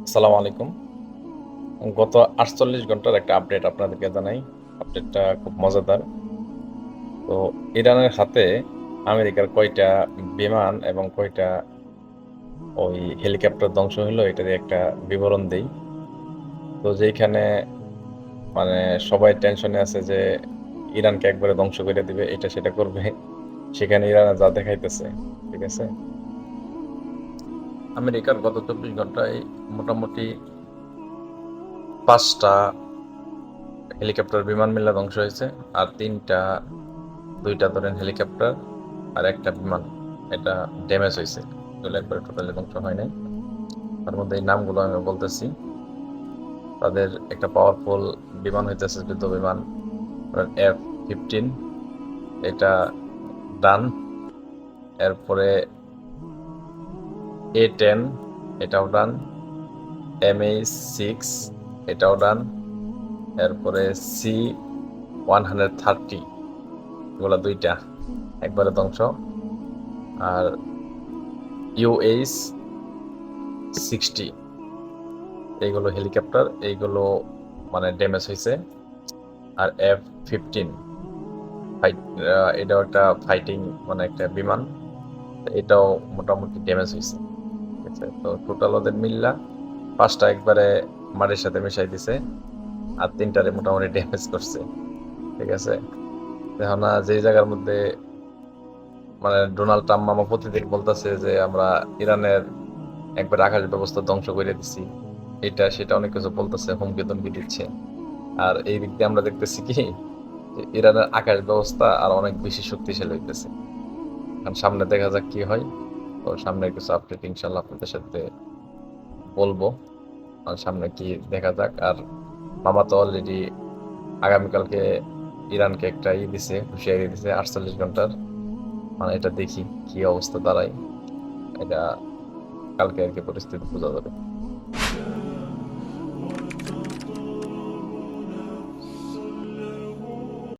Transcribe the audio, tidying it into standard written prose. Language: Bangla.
আসসালামু আলাইকুম। গত ৪৮ ঘন্টার একটা আপডেট আপনাদেরকে জানাই। আপডেটটা খুব মজাদার। তো ইরানের হাতে আমেরিকার কয়টা বিমান এবং কয়টা ওই হেলিকপ্টার ধ্বংস হইলো এটারই একটা বিবরণ দেই। তো যেইখানে মানে সবাই টেনশনে আছে যে ইরানকে একবারে ধ্বংস করে দিবে, এটা সেটা করবে। সেখানে ইরান যা দেখাইতেছে, ঠিক আছে? আমেরিকার গত ২৪ ঘন্টায় মোটামুটি ৫টা হেলিকপ্টার বিমান মিলে ধ্বংস হয়েছে। আর ২টা ধরেন হেলিকপ্টার আর একটা বিমান, এটা ড্যামেজ হয়েছে। এগুলো একবারে টোটালি ধ্বংস হয় নাই। তার মধ্যে এই নামগুলো আমি বলতেছি। তাদের একটা পাওয়ারফুল বিমান হইতেছে যুদ্ধ বিমান F-15, এটা ডান। এরপরে A-10, এটাও ডান। MH-6, এটাও ডান। এরপরে C-130, এগুলো 2টা একবারে ধ্বংস। আর UH-60, এইগুলো হেলিকপ্টার, এইগুলো মানে ড্যামেজ হয়েছে। আর F-15 ফাইট, এটাও একটা ফাইটিং মানে একটা বিমান, এটাও মোটামুটি ড্যামেজ হয়েছে। ঠিক আছে, তো টোটাল ওদের মিল্লা 5টা একবারে মাটির সাথে মিশাই দিছে, আর 3টারে মোটামুটি ড্যামেজ করছে। ঠিক আছে, এখন যে জায়গার মধ্যে মানে ডোনাল্ড ট্রাম্প মামা প্রতিদিন বলতেছে যে আমরা ইরানের একবার আকাশ ব্যবস্থা ধ্বংস করে দিছি, এটা সেটা অনেক কিছু বলতেছে, হুমকি দমকি দিচ্ছে। আর এই দিক দিয়ে আমরা দেখতেছি কি যে ইরানের আকাশ ব্যবস্থা আর অনেক বেশি শক্তিশালী হইতেছে। কারণ সামনে দেখা যাক কি হয়। তো সামনে কিছু আপডেট ইনশাল্লাহ আপনাদের সাথে বলবো। আর সামনে কি দেখা যাক। আর মামা তো অলরেডি আগামীকালকে ইরানকে একটা দিছে, হুঁশিয়ারি দিছে 48 ঘন্টার। মানে এটা দেখি কি অবস্থা দাঁড়ায়। এটা কালকে আর কি পরিস্থিতি বোঝা যাবে।